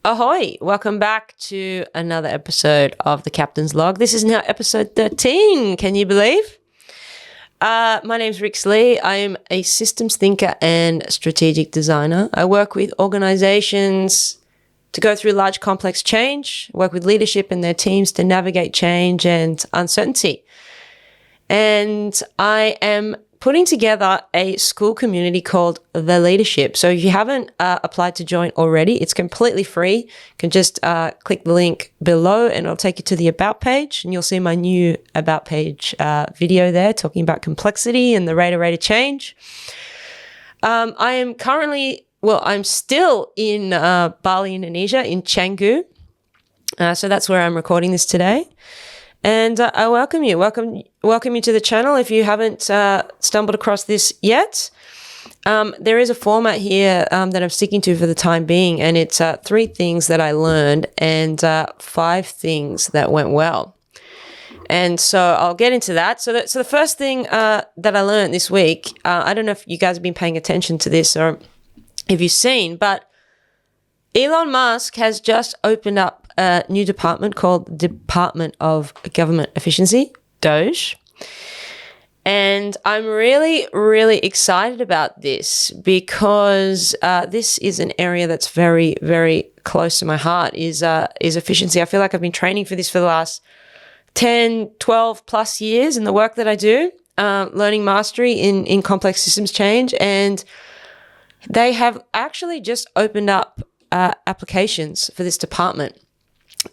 Ahoy! Welcome back to another episode of the Captain's Log. This is now episode 13. Can you believe? My name's Rix Lee. I am a systems thinker and strategic designer. I work with organizations to go through large complex change, work with leadership and their teams to navigate change and uncertainty. And I am putting together a school community called The Leadership. So if you haven't applied to join already, it's completely free. You can just click the link below and it'll take you to the About page, and you'll see my new About page video there talking about complexity and the rate of change. I am currently, I'm still in Bali, Indonesia, in Canggu. So that's where I'm recording this today. And I welcome you to the channel if you haven't stumbled across this yet. There is a format here that I'm sticking to for the time being, and it's 3 things that I learned and 5 things that went well. And so I'll get into that. So the first thing that I learned this week, I don't know if you guys have been paying attention to this or if you've seen, but Elon Musk has just opened up a new department called Department of Government Efficiency, DOGE. And I'm really, really excited about this because this is an area that's very, very close to my heart is efficiency. I feel like I've been training for this for the last 10, 12 plus years in the work that I do, learning mastery in complex systems change. And they have actually just opened up applications for this department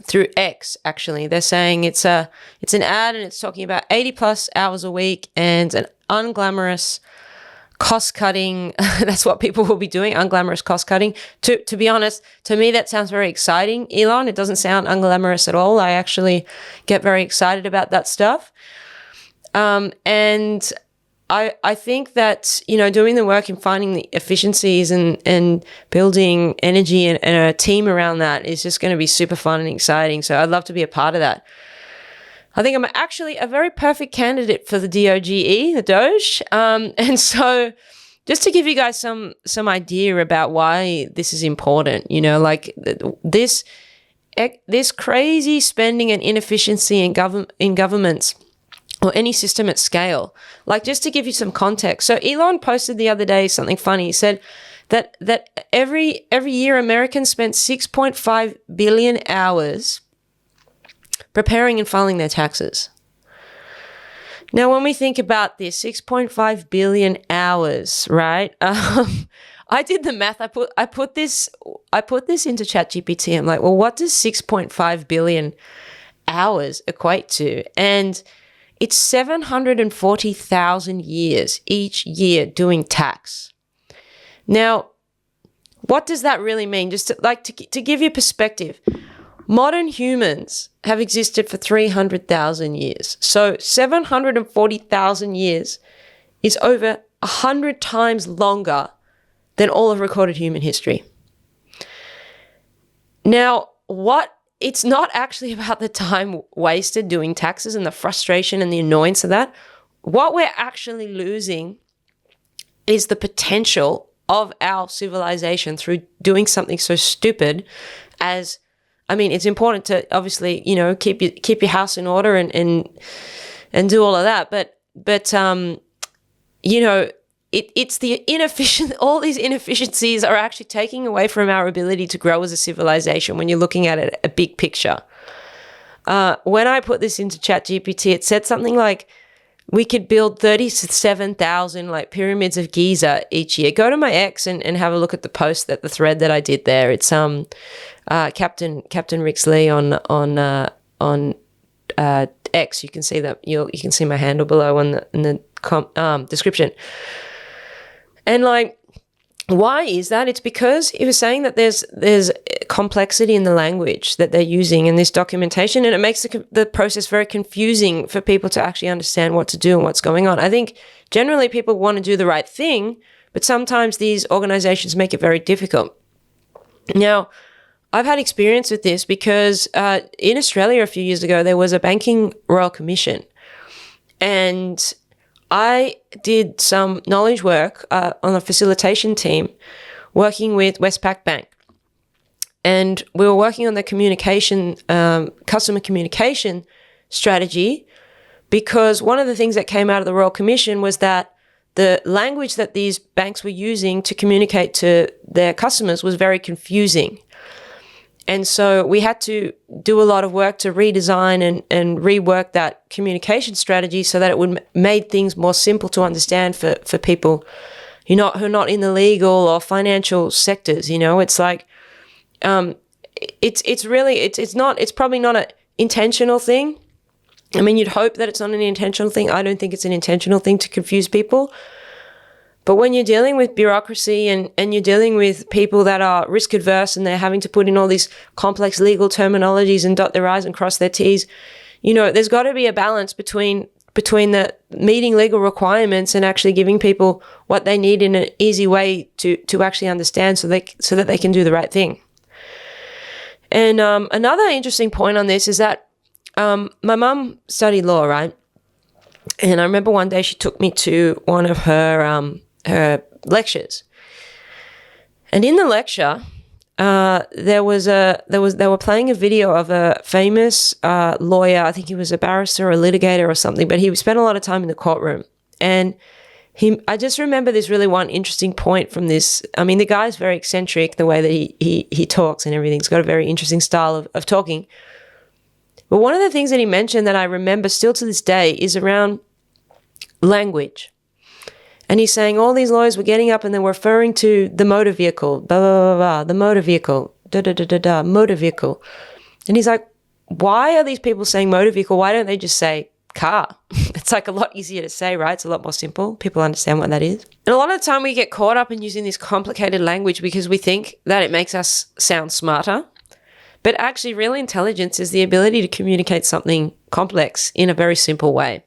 through X. Actually, they're saying it's an ad and it's talking about 80 plus hours a week and an unglamorous cost cutting. That's what people will be doing, unglamorous cost cutting. To be honest, to me that sounds very exciting, Elon. It doesn't sound unglamorous at all. I actually get very excited about that stuff. And I think that, doing the work and finding the efficiencies and building energy and a team around that is just going to be super fun and exciting. So I'd love to be a part of that. I think I'm actually a very perfect candidate for the DOGE, the DOGE. And so just to give you guys some idea about why this is important, this crazy spending and inefficiency in governments or any system at scale. Like, just to give you some context. So Elon posted the other day something funny. He said that every year Americans spend 6.5 billion hours preparing and filing their taxes. Now, when we think about this, 6.5 billion hours, right? I did the math. I put this into ChatGPT. I'm like, well, what does 6.5 billion hours equate to? And it's 740,000 years each year doing tax. Now, what does that really mean? Just to give you perspective, modern humans have existed for 300,000 years. So 740,000 years is over 100 times longer than all of recorded human history. Now, it's not actually about the time wasted doing taxes and the frustration and the annoyance of that. What we're actually losing is the potential of our civilization through doing something so stupid as, it's important to obviously, keep your house in order and do all of that. But it's the all these inefficiencies are actually taking away from our ability to grow as a civilization when you're looking at it, a big picture. When I put this into ChatGPT, it said something like, we could build 37,000 pyramids of Giza each year. Go to my X and have a look at the post, the thread that I did there. It's Captain Rix Lee on X. You can see that. You can see my handle below in the description. And why is that? It's because he was saying that there's complexity in the language that they're using in this documentation, and it makes the process very confusing for people to actually understand what to do and what's going on. I think generally people want to do the right thing, but sometimes these organizations make it very difficult. Now, I've had experience with this because in Australia a few years ago, there was a banking royal commission, and I did some knowledge work on a facilitation team working with Westpac Bank. And we were working on the communication, customer communication strategy, because one of the things that came out of the Royal Commission was that the language that these banks were using to communicate to their customers was very confusing. And so we had to do a lot of work to redesign and rework that communication strategy so that it would made things more simple to understand for people who are not in the legal or financial sectors. It's like, it's probably not an intentional thing. I mean, you'd hope that it's not an intentional thing. I don't think it's an intentional thing to confuse people. But when you're dealing with bureaucracy and you're dealing with people that are risk adverse and they're having to put in all these complex legal terminologies and dot their I's and cross their T's, there's got to be a balance between the meeting legal requirements and actually giving people what they need in an easy way to actually understand so that they can do the right thing. And another interesting point on this is that my mum studied law, right? And I remember one day she took me to one of her lectures. And in the lecture, they were playing a video of a famous lawyer. I think he was a barrister or a litigator or something, but he spent a lot of time in the courtroom. And I just remember this really one interesting point from this. I mean, the guy's very eccentric, the way that he talks and everything. He's got a very interesting style of talking. But one of the things that he mentioned that I remember still to this day is around language. And he's saying all these lawyers were getting up and they were referring to the motor vehicle, blah, blah, blah, blah, the motor vehicle, motor vehicle. And he's like, why are these people saying motor vehicle? Why don't they just say car? It's like a lot easier to say, right? It's a lot more simple. People understand what that is. And a lot of the time we get caught up in using this complicated language because we think that it makes us sound smarter. But actually, real intelligence is the ability to communicate something complex in a very simple way.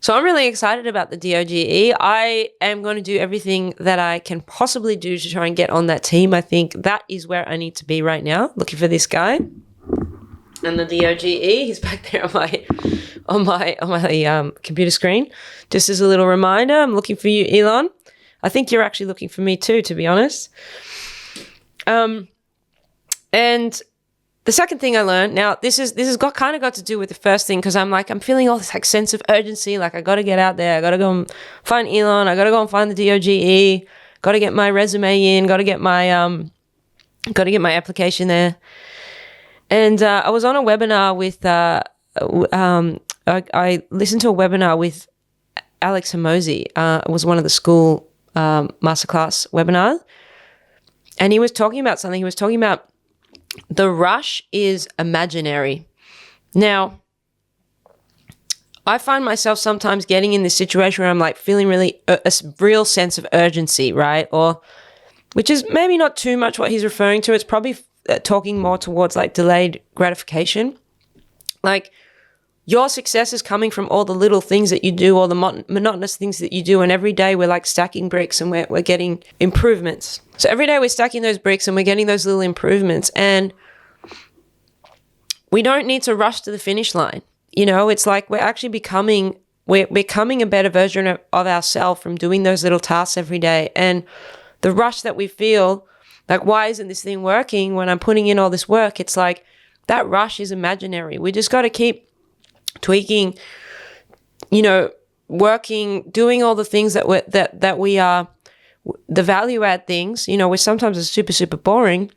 So I'm really excited about the DOGE. I am going to do everything that I can possibly do to try and get on that team. I think that is where I need to be right now, looking for this guy. And the DOGE, he's back there on my computer screen. Just as a little reminder, I'm looking for you, Elon. I think you're actually looking for me too, to be honest. And the second thing I learned, now this has kind of got to do with the first thing, because I'm feeling all this like sense of urgency, like I got to get out there, I got to go and find Elon, I got to go and find the DOGE, got to get my resume in, got to get my application there. And I was on a webinar with I listened to a webinar with Alex Hormozi. It was one of the school masterclass webinars, and he was talking about something. He was talking about the rush is imaginary. Now, I find myself sometimes getting in this situation where I'm like feeling really a real sense of urgency, right? Or, which is maybe not too much what he's referring to. It's probably talking more towards like delayed gratification. Like your success is coming from all the little things that you do, all the monotonous things that you do. And every day we're like stacking bricks and we're getting improvements. So every day we're stacking those bricks and we're getting those little improvements. And we don't need to rush to the finish line. It's like we're actually becoming a better version of ourselves from doing those little tasks every day. And the rush that we feel, like, why isn't this thing working when I'm putting in all this work? It's like that rush is imaginary. We just got to keep tweaking, working, doing all the things that we are, the value add things, which sometimes is super, super boring,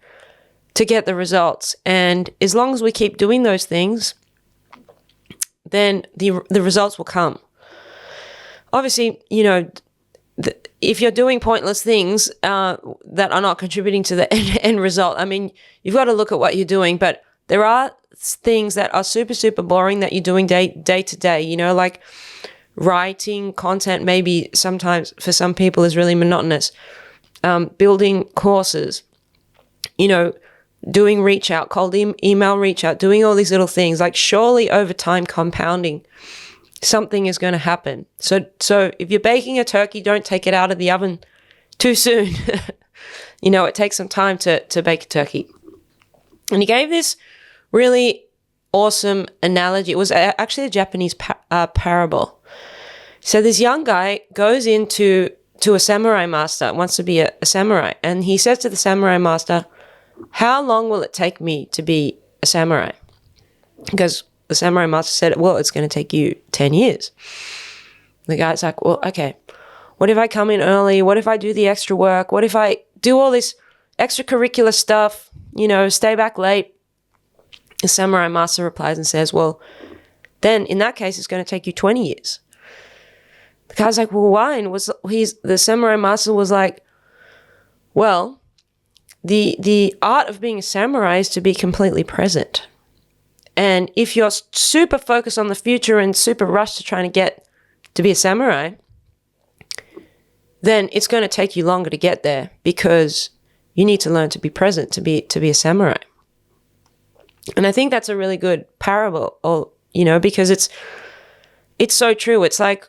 to get the results. And as long as we keep doing those things, then the results will come. Obviously, if you're doing pointless things that are not contributing to the end result, I mean, you've got to look at what you're doing. But there are things that are super, super boring that you're doing day to day, like writing content maybe sometimes for some people is really monotonous. Building courses, doing reach out, cold email reach out, doing all these little things, like surely over time compounding, something is going to happen. So if you're baking a turkey, don't take it out of the oven too soon. It takes some time to bake a turkey. And he gave this really awesome analogy. It was actually a Japanese parable. So this young guy goes into a samurai master, wants to be a samurai. And he says to the samurai master, how long will it take me to be a samurai? Because the samurai master said, well, it's going to take you 10 years. The guy's like, well, okay, what if I come in early? What if I do the extra work? What if I do all this extracurricular stuff, stay back late? The samurai master replies and says, well, then in that case, it's going to take you 20 years. The guy's like, well, why? And the samurai master was like, well, the art of being a samurai is to be completely present. And if you're super focused on the future and super rushed to trying to get to be a samurai, then it's going to take you longer to get there because you need to learn to be present to be a samurai. And I think that's a really good parable, because it's so true. It's like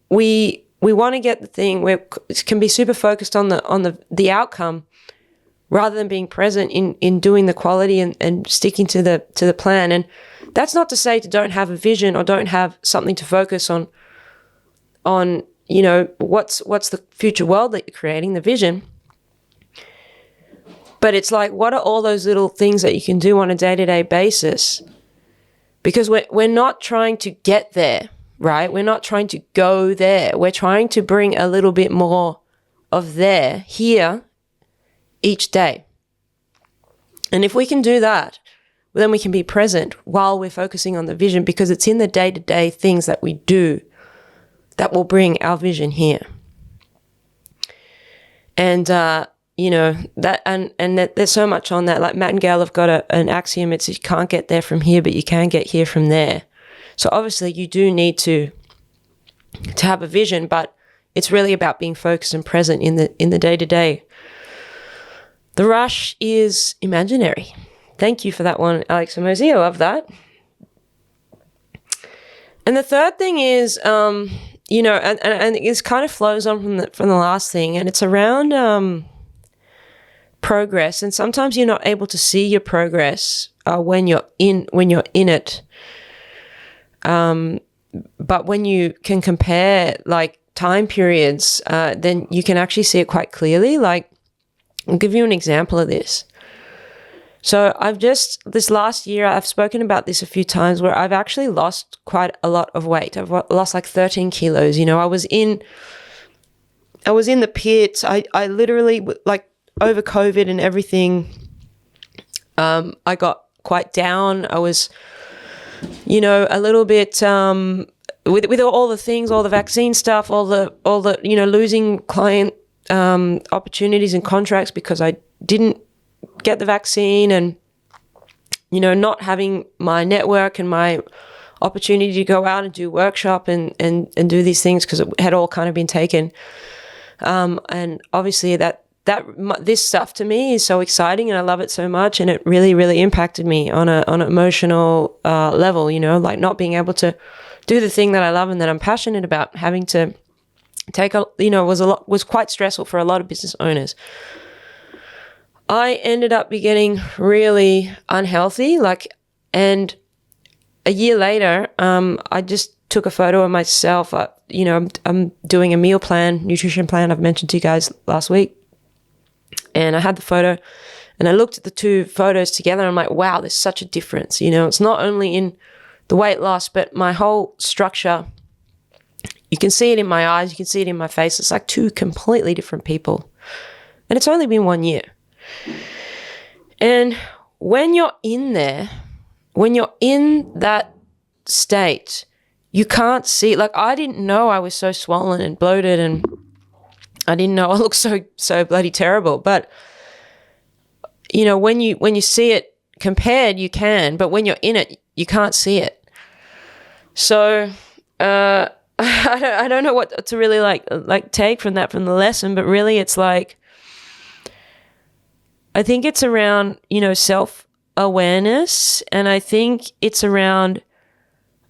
we want to get the thing where it can be super focused on the outcome rather than being present in doing the quality and sticking to the plan. And that's not to say to don't have a vision or don't have something to focus on what's the future world that you're creating, the vision. But it's like, what are all those little things that you can do on a day-to-day basis? Because we're not trying to get there, right? We're not trying to go there. We're trying to bring a little bit more of here, each day. And if we can do that, then we can be present while we're focusing on the vision, because it's in the day-to-day things that we do that will bring our vision here. And, that and that there's so much on that. Like Matt and Gail have got an axiom. It's you can't get there from here, but you can get here from there. So obviously you do need to have a vision, but it's really about being focused and present in the day-to-day. The rush is imaginary. Thank you for that one, Alex Amosi. I love that. And the third thing is, and it kind of flows on from the last thing, and it's around progress. And sometimes you're not able to see your progress when you're in it. But when you can compare like time periods, then you can actually see it quite clearly. Like, I'll give you an example of this. So this last year, I've spoken about this a few times where I've actually lost quite a lot of weight. I've lost like 13 kilos. I was in the pits. I literally, like, over COVID and everything, I got quite down. I was, a little bit, with all the things, all the vaccine stuff, all the losing client opportunities and contracts because I didn't get the vaccine, and not having my network and my opportunity to go out and do workshop and do these things because it had all kind of been taken. And obviously this stuff to me is so exciting and I love it so much, and it really, really impacted me on an emotional level, like not being able to do the thing that I love and that I'm passionate about, having to was quite stressful for a lot of business owners. I ended up getting really unhealthy, and a year later, I just took a photo of myself. I'm doing a meal plan, nutrition plan I've mentioned to you guys last week. And I had the photo and I looked at the two photos together and I'm like, wow, there's such a difference. It's not only in the weight loss, but my whole structure. You can see it in my eyes. You can see it in my face. It's like two completely different people. And it's only been 1 year. And when you're in there, when you're in that state, you can't see, like, I didn't know I was so swollen and bloated, and I didn't know I looked so bloody terrible. But, when you see it compared, you can, but when you're in it, you can't see it. So, I don't know what to really like take from the lesson, but really it's like, I think it's around, self-awareness, and I think it's around,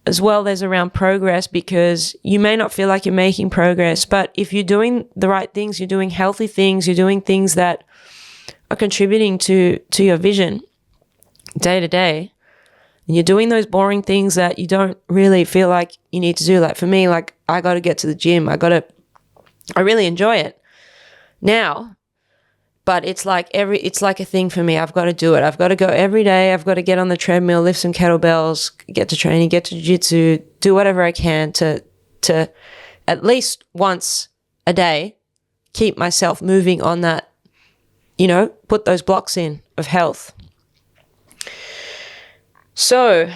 as well, there's around progress, because you may not feel like you're making progress, but if you're doing the right things, you're doing healthy things, you're doing things that are contributing to your vision day to day, and you're doing those boring things that you don't really feel like you need to do. Like for me, like I got to get to the gym. I really enjoy it. Now, but it's like a thing for me. I've got to do it. I've got to go every day. I've got to get on the treadmill, lift some kettlebells, get to training, get to jiu-jitsu, do whatever I can to at least once a day keep myself moving on that, put those blocks in of health. So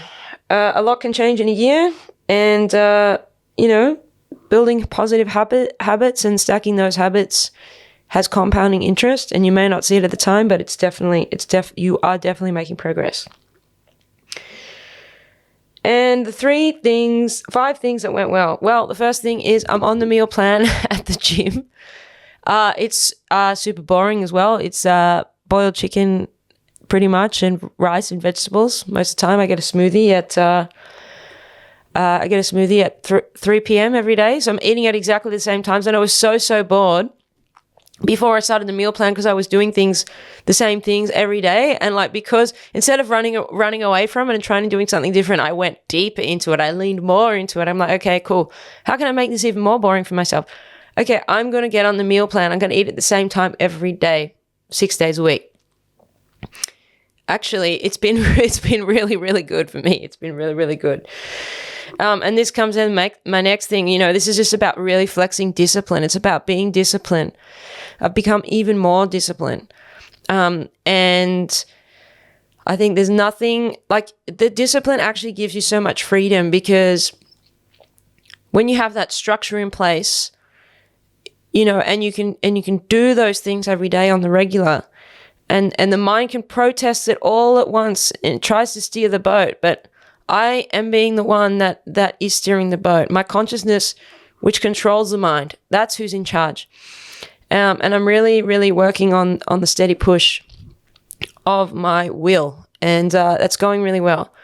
a lot can change in a year, and, building positive habits and stacking those habits has compounding interest, and you may not see it at the time, but you are definitely making progress. And the 5 things that went well. Well, the first thing is I'm on the meal plan at the gym. It's super boring as well. It's boiled chicken pretty much, and rice and vegetables. Most of the time I get a smoothie at 3 p.m. every day. So I'm eating at exactly the same times. And I was so bored before I started the meal plan because I was doing the same things every day. And because instead of running away from it and trying to doing something different, I went deeper into it. I leaned more into it. I'm like, okay, cool. How can I make this even more boring for myself? Okay, I'm going to get on the meal plan. I'm going to eat at the same time every day, 6 days a week. Actually, it's been really, really good for me. It's been really, really good. And this comes in my next thing. This is just about really flexing discipline. It's about being disciplined. I've become even more disciplined. And I think there's nothing like the discipline actually gives you so much freedom, because when you have that structure in place, and you can do those things every day on the regular, and the mind can protest it all at once and tries to steer the boat, but I am being the one that is steering the boat. My consciousness, which controls the mind, that's who's in charge. And I'm really, really working on the steady push of my will, and that's going really well.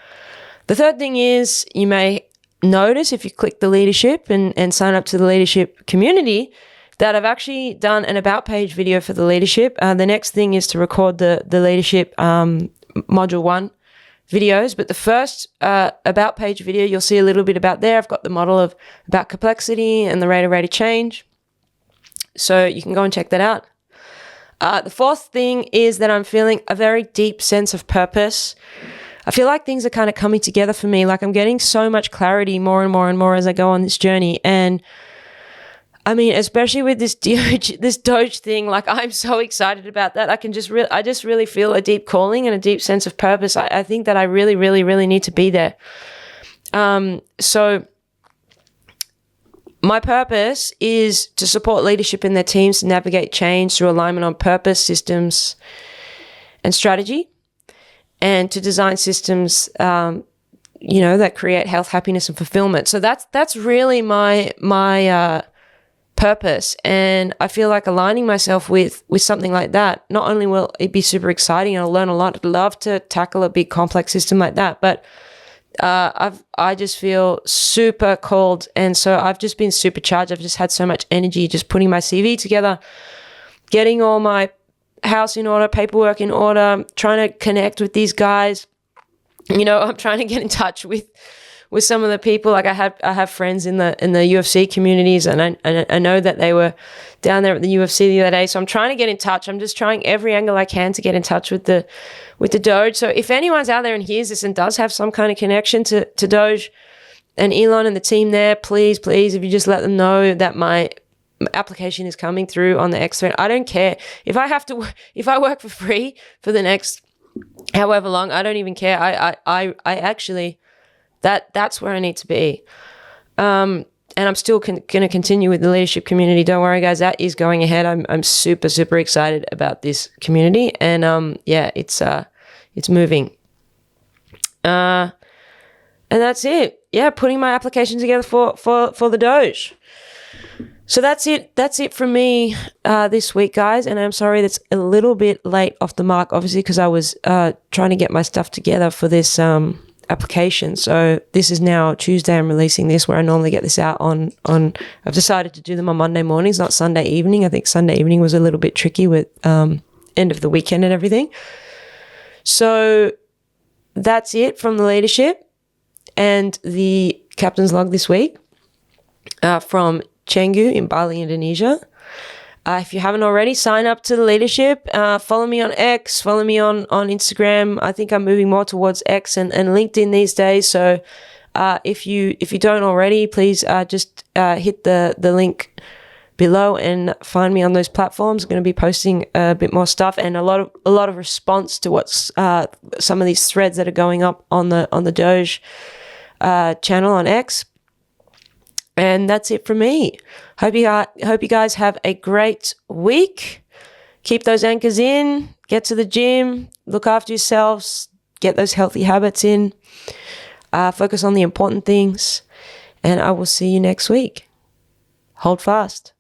The third thing is, you may notice if you click the leadership and sign up to the leadership community, that I've actually done an about page video for the leadership. The next thing is to record the leadership module 1 videos, but the first about page video, you'll see a little bit about there. I've got the model about complexity and the rate of change. So you can go and check that out. The fourth thing is that I'm feeling a very deep sense of purpose. I feel like things are kind of coming together for me. Like I'm getting so much clarity more and more and more as I go on this journey. And I mean, especially with this DOGE thing, like I'm so excited about that. I just really feel a deep calling and a deep sense of purpose. I think that I really, really, really need to be there. So my purpose is to support leadership in their teams to navigate change through alignment on purpose, systems, and strategy, and to design systems, that create health, happiness, and fulfillment. So that's really my purpose, and I feel like aligning myself with something like that, not only will it be super exciting and I'll learn a lot, I'd love to tackle a big complex system like that, but I just feel super called, and so I've just been supercharged. I've just had so much energy just putting my CV together, getting all my house in order, paperwork in order, trying to connect with these guys. I'm trying to get in touch with some of the people. Like I have friends in the UFC communities, and I know that they were down there at the UFC the other day. So I'm trying to get in touch. I'm just trying every angle I can to get in touch with the DOGE. So if anyone's out there and hears this and does have some kind of connection to DOGE and Elon and the team there, please, if you just let them know that my application is coming through on the X-Thread. I don't care if I work for free for the next however long. I don't even care. I actually. That's where I need to be. And I'm still going to continue with the leadership community. Don't worry, guys. That is going ahead. I'm super, super excited about this community. And it's moving. And that's it. Yeah, putting my application together for the DOGE. So that's it. That's it from me this week, guys. And I'm sorry that's a little bit late off the mark, obviously, because I was trying to get my stuff together for this application. So this is now Tuesday. I'm releasing this, where I normally get this out on I've decided to do them on Monday mornings, not Sunday evening. I think Sunday evening was a little bit tricky with end of the weekend and everything. So that's it from the leadership and the captain's log this week from Canggu in Bali, Indonesia. If you haven't already, sign up to the leadership. Follow me on X, follow me on Instagram. I think I'm moving more towards X and LinkedIn these days. So if you don't already, please just hit the link below and find me on those platforms. I'm going to be posting a bit more stuff and a lot of response to what's some of these threads that are going up on the DOGE channel on X. And that's it from me. Hope you guys have a great week. Keep those anchors in. Get to the gym. Look after yourselves. Get those healthy habits in. Focus on the important things. And I will see you next week. Hold fast.